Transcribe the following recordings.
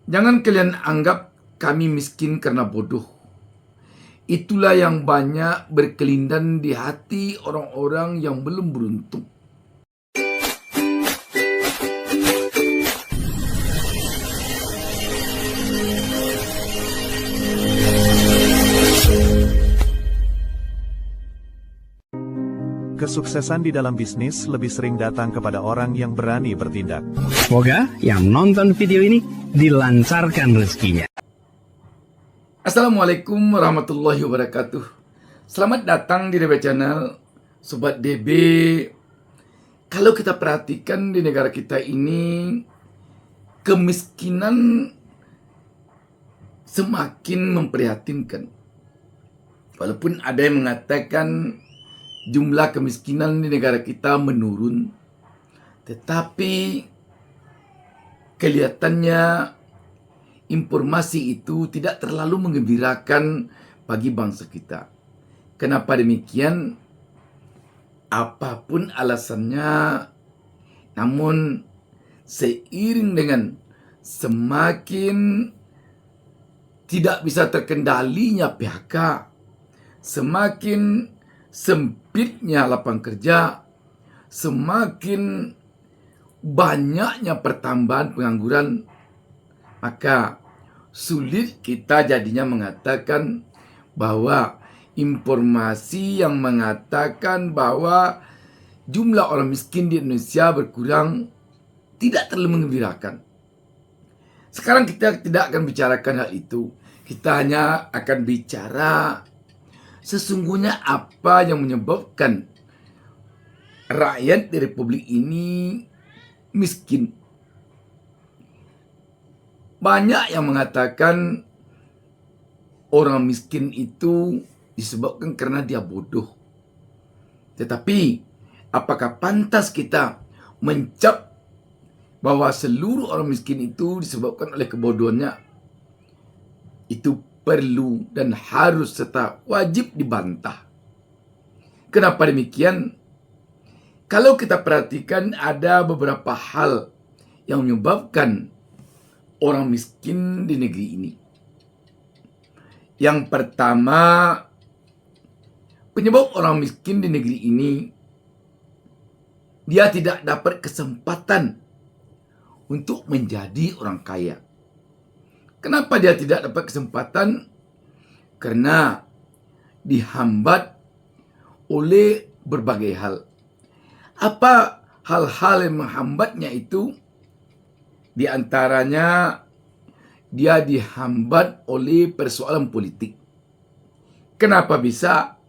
Jangan kalian anggap kami miskin karena bodoh. Itulah yang banyak berkelindan di hati orang-orang yang belum beruntung. Kesuksesan di dalam bisnis lebih sering datang kepada orang yang berani bertindak. Semoga yang nonton video ini dilancarkan rezekinya. Assalamualaikum warahmatullahi wabarakatuh. Selamat datang di DB Channel, Sobat DB. Kalau kita perhatikan di negara kita ini, kemiskinan semakin memprihatinkan. Walaupun ada yang mengatakan jumlah kemiskinan di negara kita menurun, tetapi kelihatannya informasi itu tidak terlalu menggembirakan bagi bangsa kita. Kenapa demikian? Apapun alasannya, namun seiring dengan semakin tidak bisa terkendalinya PHK, semakin sempitnya lapangan kerja, semakin banyaknya pertambahan pengangguran, maka sulit kita jadinya mengatakan bahwa informasi yang mengatakan bahwa jumlah orang miskin di Indonesia berkurang tidak terlalu menggembirakan. Sekarang kita tidak akan bicarakan hal itu. Kita hanya akan bicara sesungguhnya apa yang menyebabkan rakyat di Republik ini miskin. Banyak yang mengatakan orang miskin itu disebabkan karena dia bodoh. Tetapi apakah pantas kita mencap bahwa seluruh orang miskin itu disebabkan oleh kebodohannya? Itu perlu dan harus serta wajib dibantah. Kenapa demikian? Kalau kita perhatikan ada beberapa hal yang menyebabkan orang miskin di negeri ini. Yang pertama, penyebab orang miskin di negeri ini, dia tidak dapat kesempatan untuk menjadi orang kaya. Kenapa dia tidak dapat kesempatan? Karena dihambat oleh berbagai hal. Apa hal-hal yang menghambatnya itu? Di antaranya dia dihambat oleh persoalan politik. Kenapa bisa?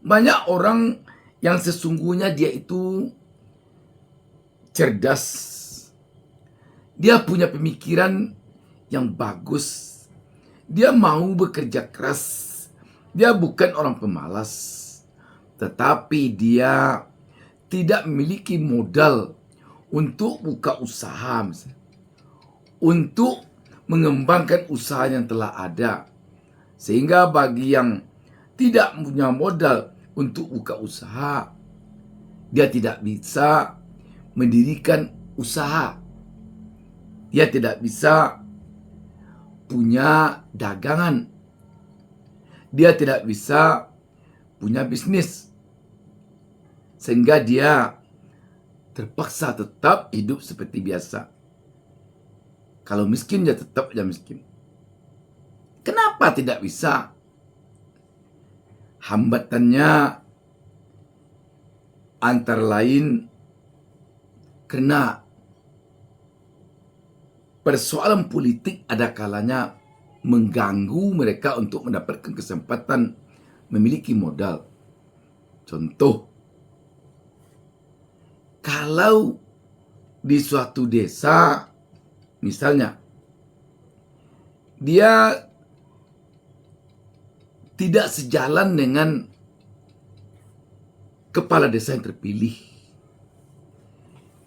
Banyak orang yang sesungguhnya dia itu cerdas. Dia punya pemikiran yang bagus. Dia mau bekerja keras. Dia bukan orang pemalas. Tetapi dia tidak memiliki modal untuk buka usaha misalnya, untuk mengembangkan usaha yang telah ada. Sehingga bagi yang tidak punya modal untuk buka usaha, dia tidak bisa mendirikan usaha. Dia tidak bisa punya dagangan. Dia tidak bisa punya bisnis. Sehingga dia terpaksa tetap hidup seperti biasa. Kalau miskin, dia tetap aja miskin. Kenapa tidak bisa? Hambatannya antara lain karena persoalan politik ada kalanya mengganggu mereka untuk mendapatkan kesempatan memiliki modal. Contoh, kalau di suatu desa, misalnya, dia tidak sejalan dengan kepala desa yang terpilih.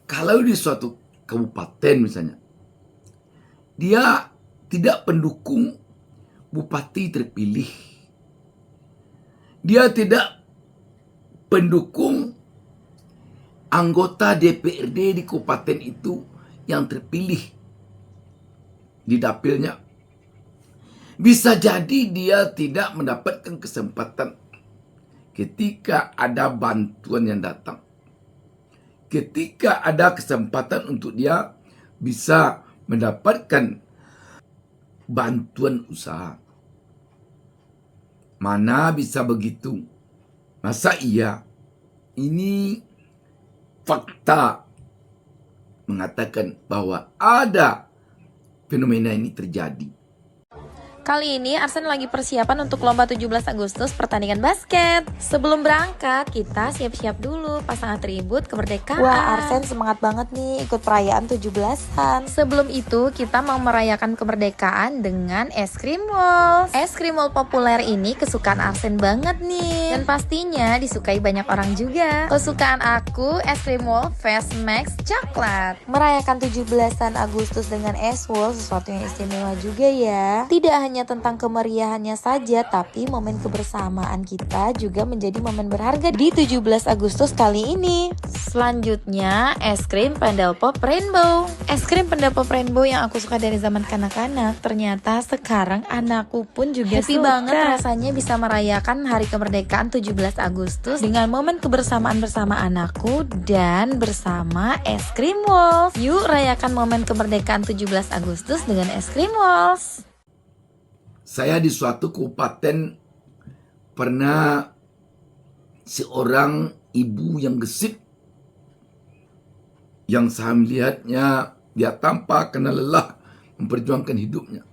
Kalau di suatu kabupaten misalnya, dia tidak pendukung bupati terpilih. Dia tidak pendukung anggota DPRD di kabupaten itu yang terpilih. di dapilnya. Bisa jadi dia tidak mendapatkan kesempatan ketika ada bantuan yang datang. Ketika ada kesempatan untuk dia bisa mendapatkan bantuan usaha. Mana bisa begitu? Masa iya? Ini fakta mengatakan bahwa ada fenomena ini terjadi. Kali ini Arsen lagi persiapan untuk lomba 17 Agustus pertandingan basket. Sebelum berangkat, kita siap-siap dulu pasang atribut kemerdekaan. Wah, Arsen semangat banget nih ikut perayaan 17-an. Sebelum itu, kita mau merayakan kemerdekaan dengan es krim walls. Es krim wall populer ini kesukaan Arsen banget nih. Dan pastinya disukai banyak orang juga. Kesukaan aku, es krim wall Fast Max Coklat. Merayakan 17-an Agustus dengan es wall sesuatu yang istimewa juga ya. Tidak hanya tentang kemeriahannya saja, tapi momen kebersamaan kita juga menjadi momen berharga di 17 Agustus kali ini. Selanjutnya, es krim Pendel Pop Rainbow. Es krim Pendel Pop Rainbow yang aku suka dari zaman kanak-kanak, ternyata sekarang anakku pun juga Happy suka. banget Rasanya bisa merayakan hari kemerdekaan 17 Agustus dengan momen kebersamaan bersama anakku dan bersama es krim walls. Yuk rayakan momen kemerdekaan 17 Agustus dengan es krim walls. Saya di suatu kabupaten pernah seorang ibu yang gesit, yang saya melihatnya dia tampak kena lelah memperjuangkan hidupnya.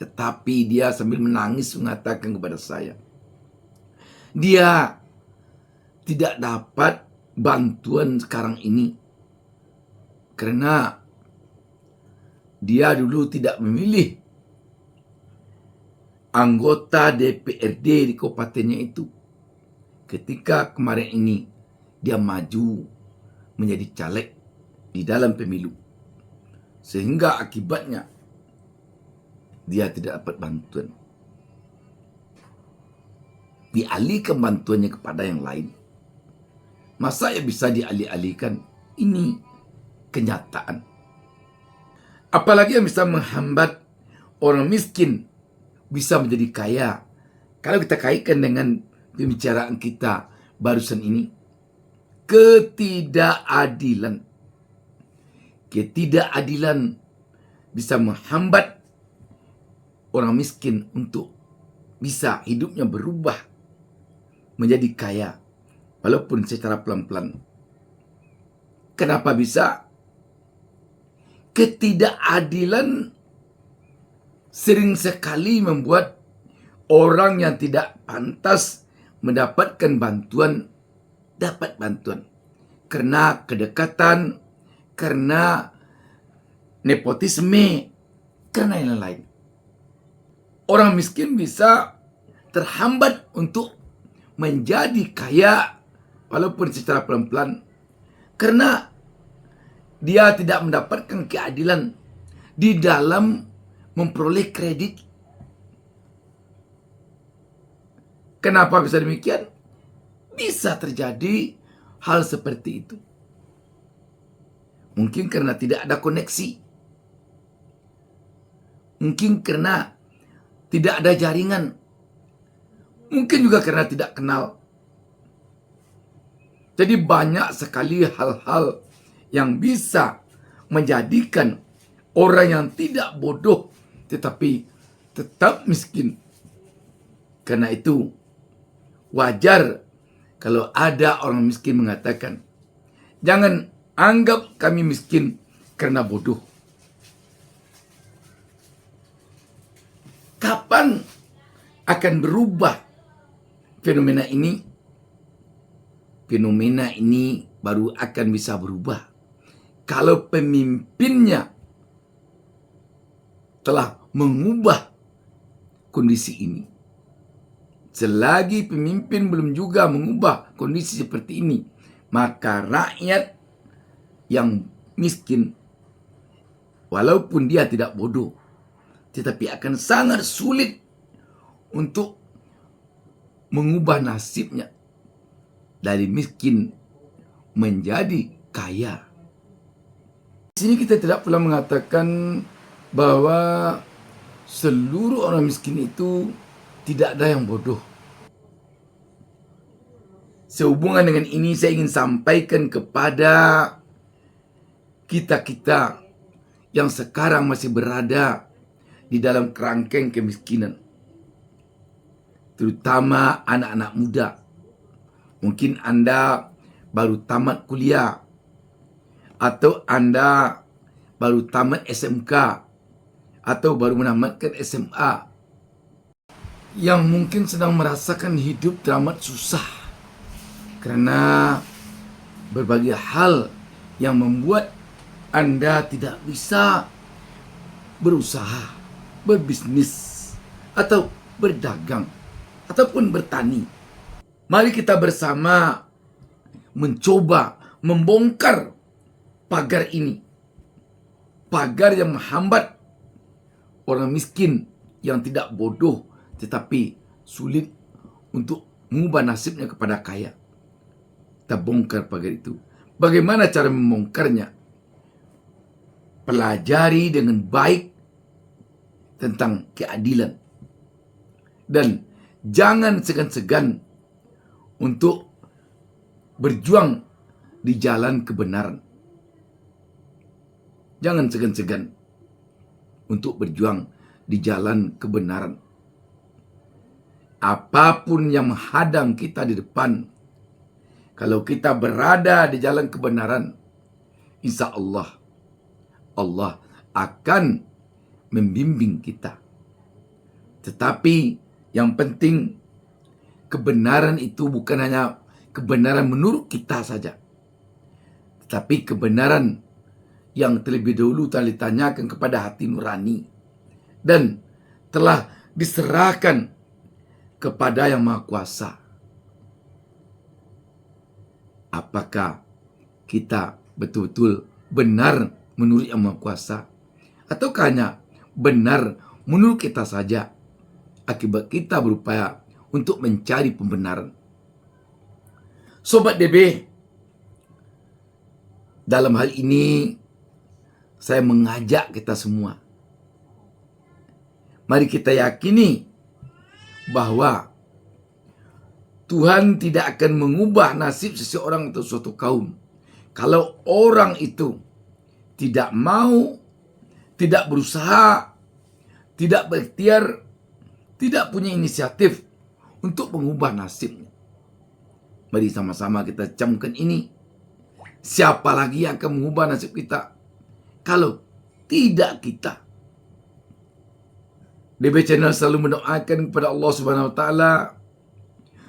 Tetapi dia sambil menangis mengatakan kepada saya, dia tidak dapat bantuan sekarang ini karena dia dulu tidak memilih anggota DPRD di kabupatennya itu. Ketika kemarin ini dia maju menjadi caleg di dalam pemilu, sehingga akibatnya dia tidak dapat bantuan. Dialihkan bantuannya kepada yang lain. Masa ya bisa dialih-alihkan? Ini kenyataan. Apalagi yang bisa menghambat orang miskin bisa menjadi kaya. Kalau kita kaitkan dengan pembicaraan kita barusan ini, ketidakadilan. Ketidakadilan bisa menghambat orang miskin untuk bisa hidupnya berubah menjadi kaya, walaupun secara pelan-pelan. Kenapa bisa? Ketidakadilan sering sekali membuat orang yang tidak pantas mendapatkan bantuan dapat bantuan. Karena kedekatan, karena nepotisme, karena yang lain. Orang miskin bisa terhambat untuk menjadi kaya walaupun secara pelan-pelan karena dia tidak mendapatkan keadilan di dalam memperoleh kredit. Kenapa bisa demikian? Bisa terjadi hal seperti itu. Mungkin karena tidak ada koneksi. Mungkin karena tidak ada jaringan. Mungkin juga karena tidak kenal. Jadi banyak sekali hal-hal yang bisa menjadikan orang yang tidak bodoh tetapi tetap miskin. Karena itu wajar kalau ada orang miskin mengatakan, jangan anggap kami miskin karena bodoh. Kapan akan berubah fenomena ini? Fenomena ini baru akan bisa berubah kalau pemimpinnya telah mengubah kondisi ini. Selagi pemimpin belum juga mengubah kondisi seperti ini, maka rakyat yang miskin, walaupun dia tidak bodoh, tetapi akan sangat sulit untuk mengubah nasibnya dari miskin menjadi kaya. Di sini kita tidak pernah mengatakan bahwa seluruh orang miskin itu tidak ada yang bodoh. Sehubungan dengan ini saya ingin sampaikan kepada kita-kita yang sekarang masih berada di dalam kerangkeng kemiskinan. Terutama anak-anak muda. Mungkin Anda baru tamat kuliah, atau Anda baru tamat SMK, atau baru menamatkan SMA, yang mungkin sedang merasakan hidup teramat susah karena berbagai hal yang membuat Anda tidak bisa berusaha, berbisnis, atau berdagang, ataupun bertani. Mari kita bersama mencoba membongkar pagar ini. Pagar yang menghambat orang miskin yang tidak bodoh tetapi sulit untuk mengubah nasibnya kepada kaya. Kita bongkar pagar itu. Bagaimana cara membongkarnya? Pelajari dengan baik tentang keadilan. Dan jangan segan-segan untuk berjuang di jalan kebenaran. Jangan segan-segan untuk berjuang di jalan kebenaran. Apapun yang menghadang kita di depan, kalau kita berada di jalan kebenaran, insya Allah, Allah akan membimbing kita. Tetapi yang penting, kebenaran itu bukan hanya kebenaran menurut kita saja, tetapi kebenaran yang terlebih dahulu telah ditanyakan kepada hati nurani dan telah diserahkan kepada Yang Maha Kuasa. Apakah kita betul-betul benar menurut Yang Maha Kuasa, ataukah hanya benar menurut kita saja akibat kita berupaya untuk mencari pembenaran? Sobat DB, dalam hal ini saya mengajak kita semua, mari kita yakini bahwa Tuhan tidak akan mengubah nasib seseorang atau suatu kaum kalau orang itu tidak mau, tidak berusaha, tidak berikhtiar, tidak punya inisiatif untuk mengubah nasibnya. Mari sama-sama kita camkan ini. Siapa lagi yang akan mengubah nasib kita kalau tidak kita? DB Channel selalu mendoakan kepada Allah Subhanahu Wa Taala,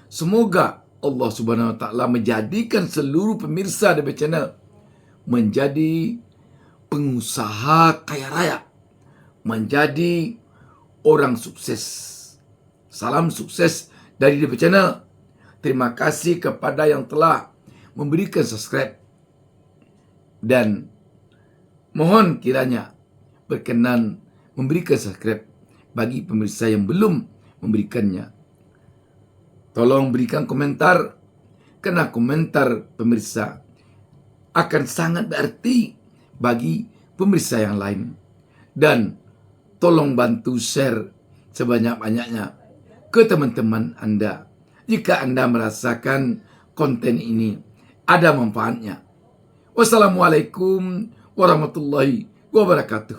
semoga Allah Subhanahu Wa Taala menjadikan seluruh pemirsa DB Channel menjadi pengusaha kaya raya, menjadi orang sukses. Salam sukses dari DB Channel. Terima kasih kepada yang telah memberikan subscribe. Dan mohon kiranya berkenan memberikan subscribe bagi pemirsa yang belum memberikannya. Tolong berikan komentar, karena komentar pemirsa akan sangat berarti bagi pemirsa yang lain. Dan tolong bantu share sebanyak-banyaknya ke teman-teman Anda jika Anda merasakan konten ini ada manfaatnya. Wassalamualaikum warahmatullahi wabarakatuh.